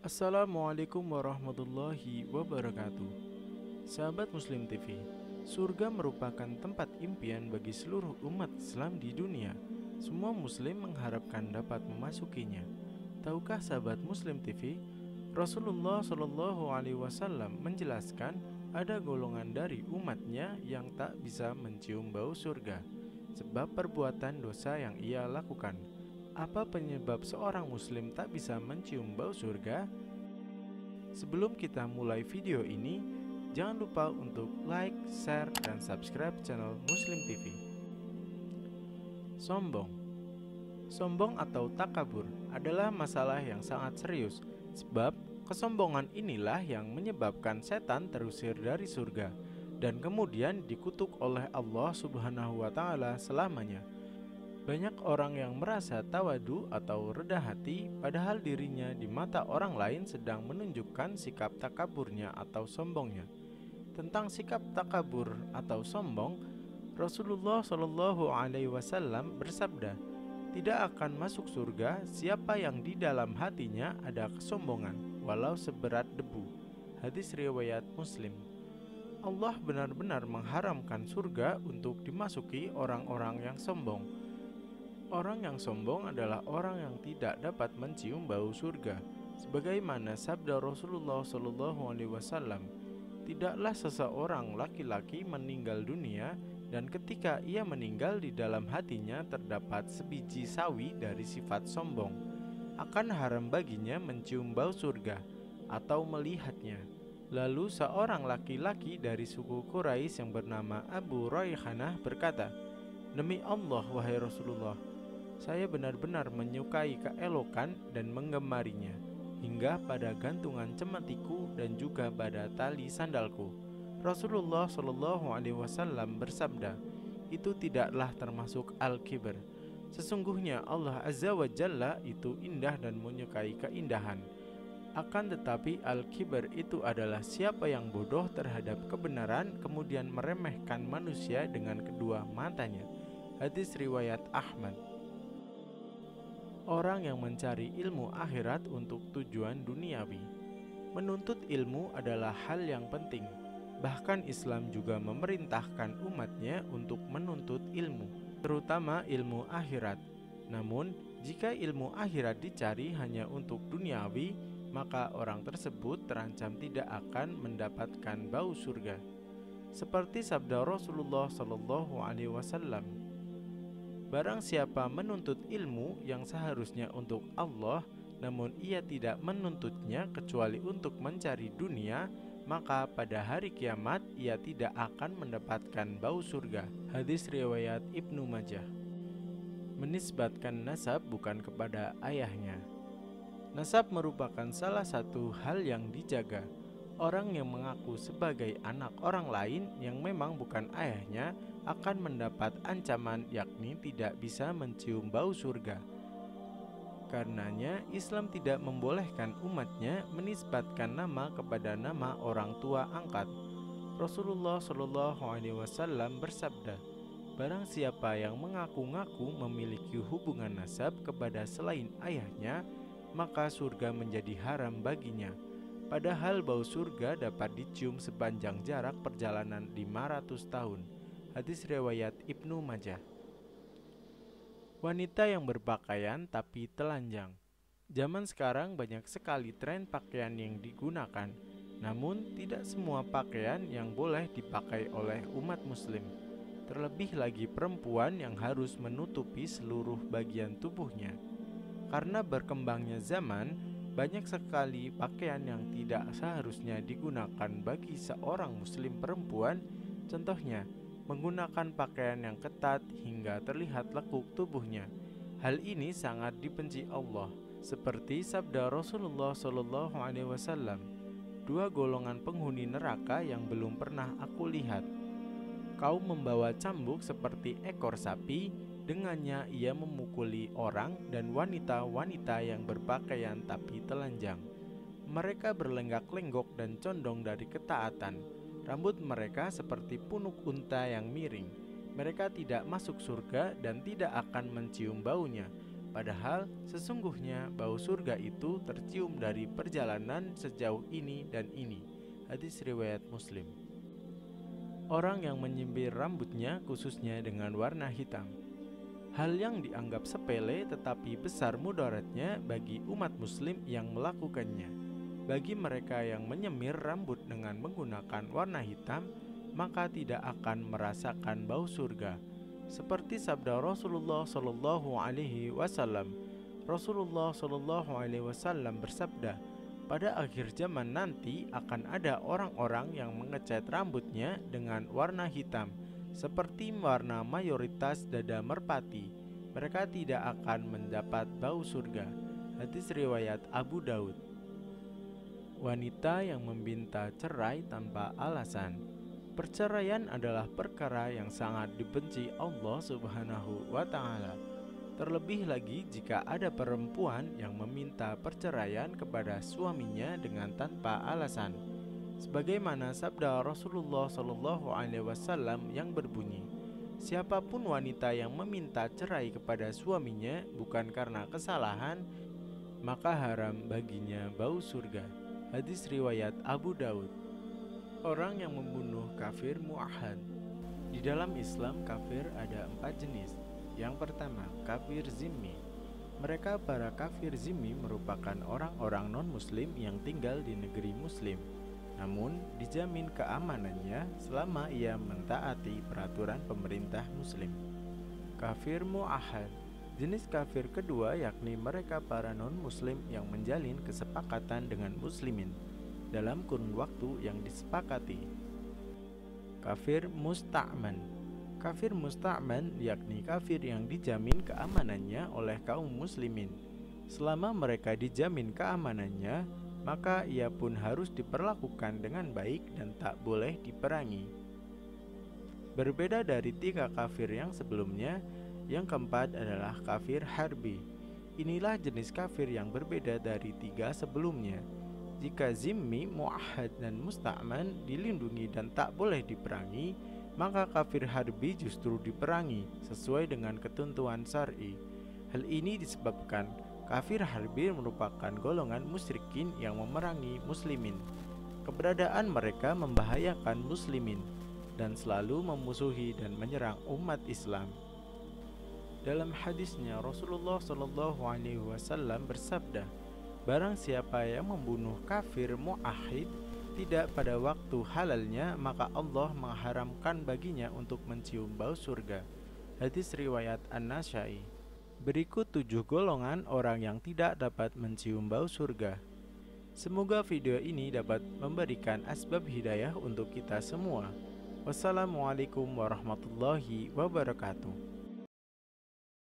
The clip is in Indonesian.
Assalamualaikum warahmatullahi wabarakatuh. Sahabat Muslim TV, surga merupakan tempat impian bagi seluruh umat Islam di dunia. Semua muslim mengharapkan dapat memasukinya. Tahukah sahabat Muslim TV, Rasulullah Shallallahu alaihi wasallam menjelaskan ada golongan dari umatnya yang tak bisa mencium bau surga sebab perbuatan dosa yang ia lakukan. Apa penyebab seorang muslim tak bisa mencium bau surga? Sebelum kita mulai video ini, jangan lupa untuk like, share, dan subscribe channel Muslim TV. Sombong. Sombong atau takabur adalah masalah yang sangat serius, sebab kesombongan inilah yang menyebabkan setan terusir dari surga dan kemudian dikutuk oleh Allah Subhanahu wa Ta'ala selamanya. Banyak orang yang merasa tawadu atau rendah hati, padahal dirinya di mata orang lain sedang menunjukkan sikap takaburnya atau sombongnya. Tentang sikap takabur atau sombong, Rasulullah Shallallahu Alaihi Wasallam bersabda, "Tidak akan masuk surga siapa yang di dalam hatinya ada kesombongan, walau seberat debu." Hadis riwayat Muslim. Allah benar-benar mengharamkan surga untuk dimasuki orang-orang yang sombong. Orang yang sombong adalah orang yang tidak dapat mencium bau surga. Sebagaimana sabda Rasulullah SAW, tidaklah seseorang laki-laki meninggal dunia dan ketika ia meninggal di dalam hatinya terdapat sebiji sawi dari sifat sombong. Akan haram baginya mencium bau surga atau melihatnya. Lalu seorang laki-laki dari suku Quraisy yang bernama Abu Raihanah berkata, "Demi Allah, wahai Rasulullah, saya benar-benar menyukai keelokan dan menggemarinya, hingga pada gantungan cemetiku dan juga pada tali sandalku." Rasulullah Shallallahu Alaihi Wasallam bersabda, "Itu tidaklah termasuk al-kibr. Sesungguhnya Allah Azza wa Jalla itu indah dan menyukai keindahan. Akan tetapi al-kibr itu adalah siapa yang bodoh terhadap kebenaran kemudian meremehkan manusia dengan kedua matanya." Hadis riwayat Ahmad. Orang yang mencari ilmu akhirat untuk tujuan duniawi. Menuntut ilmu adalah hal yang penting. Bahkan Islam juga memerintahkan umatnya untuk menuntut ilmu, terutama ilmu akhirat. Namun, jika ilmu akhirat dicari hanya untuk duniawi, maka orang tersebut terancam tidak akan mendapatkan bau surga. Seperti sabda Rasulullah SAW, "Barang siapa menuntut ilmu yang seharusnya untuk Allah, namun ia tidak menuntutnya kecuali untuk mencari dunia, maka pada hari kiamat ia tidak akan mendapatkan bau surga." Hadis riwayat Ibnu Majah. Menisbatkan nasab bukan kepada ayahnya. Nasab merupakan salah satu hal yang dijaga. Orang yang mengaku sebagai anak orang lain yang memang bukan ayahnya akan mendapat ancaman, yakni tidak bisa mencium bau surga. Karenanya Islam tidak membolehkan umatnya menisbatkan nama kepada nama orang tua angkat. Rasulullah Shallallahu Alaihi Wasallam bersabda, "Barang siapa yang mengaku-ngaku memiliki hubungan nasab kepada selain ayahnya, maka surga menjadi haram baginya." Padahal bau surga dapat dicium sepanjang jarak perjalanan 500 tahun. Hadis riwayat Ibnu Majah. Wanita yang berpakaian tapi telanjang. Zaman sekarang banyak sekali tren pakaian yang digunakan. Namun tidak semua pakaian yang boleh dipakai oleh umat muslim. Terlebih lagi perempuan yang harus menutupi seluruh bagian tubuhnya. Karena berkembangnya zaman, banyak sekali pakaian yang tidak seharusnya digunakan bagi seorang muslim perempuan. Contohnya, menggunakan pakaian yang ketat hingga terlihat lekuk tubuhnya. Hal ini sangat dibenci Allah, seperti sabda Rasulullah SAW, "Dua golongan penghuni neraka yang belum pernah aku lihat. Kau membawa cambuk seperti ekor sapi, dengannya ia memukuli orang, dan wanita-wanita yang berpakaian tapi telanjang. Mereka berlenggak-lenggok dan condong dari ketaatan. Rambut mereka seperti punuk unta yang miring. Mereka tidak masuk surga dan tidak akan mencium baunya. Padahal sesungguhnya bau surga itu tercium dari perjalanan sejauh ini dan ini. Hadis riwayat Muslim. Orang yang menyindir rambutnya khususnya dengan warna hitam. Hal yang dianggap sepele tetapi besar mudaratnya bagi umat muslim yang melakukannya. Bagi mereka yang menyemir rambut dengan menggunakan warna hitam, maka tidak akan merasakan bau surga. Seperti sabda Rasulullah Shallallahu Alaihi Wasallam. Rasulullah Shallallahu Alaihi Wasallam bersabda, pada akhir zaman nanti akan ada orang-orang yang mengecat rambutnya dengan warna hitam, seperti warna mayoritas dada merpati. Mereka tidak akan mendapat bau surga. Hadis riwayat Abu Daud. Wanita yang meminta cerai tanpa alasan. Perceraian adalah perkara yang sangat dibenci Allah Subhanahu wa Ta'ala. Terlebih lagi jika ada perempuan yang meminta perceraian kepada suaminya dengan tanpa alasan. Sebagaimana sabda Rasulullah Shallallahu Alaihi Wasallam yang berbunyi, siapapun wanita yang meminta cerai kepada suaminya bukan karena kesalahan, maka haram baginya bau surga. Hadis riwayat Abu Daud. Orang yang membunuh kafir mu'ahad. Di dalam Islam kafir ada 4 jenis. Yang pertama, kafir zimmi. Mereka para kafir zimmi merupakan orang-orang non-muslim yang tinggal di negeri muslim, namun dijamin keamanannya selama ia mentaati peraturan pemerintah muslim. Kafir mu'ahad. Jenis kafir kedua yakni mereka para non-muslim yang menjalin kesepakatan dengan muslimin dalam kurun waktu yang disepakati. Kafir musta'man. Kafir musta'man yakni kafir yang dijamin keamanannya oleh kaum muslimin. Selama mereka dijamin keamanannya, maka ia pun harus diperlakukan dengan baik dan tak boleh diperangi. Berbeda dari 3 kafir yang sebelumnya, yang keempat adalah kafir harbi. Inilah jenis kafir yang berbeda dari 3 sebelumnya. Jika zimmi, mu'ahad, dan musta'man dilindungi dan tak boleh diperangi, maka kafir harbi justru diperangi sesuai dengan ketentuan syar'i. Hal ini disebabkan kafir harbi merupakan golongan musyrikin yang memerangi muslimin. Keberadaan mereka membahayakan muslimin dan selalu memusuhi dan menyerang umat Islam. Dalam hadisnya Rasulullah Shallallahu Alaihi Wasallam bersabda, barang siapa yang membunuh kafir mu'ahid tidak pada waktu halalnya, maka Allah mengharamkan baginya untuk mencium bau surga. Hadis riwayat An-Nasai. Berikut 7 golongan orang yang tidak dapat mencium bau surga. Semoga video ini dapat memberikan asbab hidayah untuk kita semua. Wassalamualaikum warahmatullahi wabarakatuh.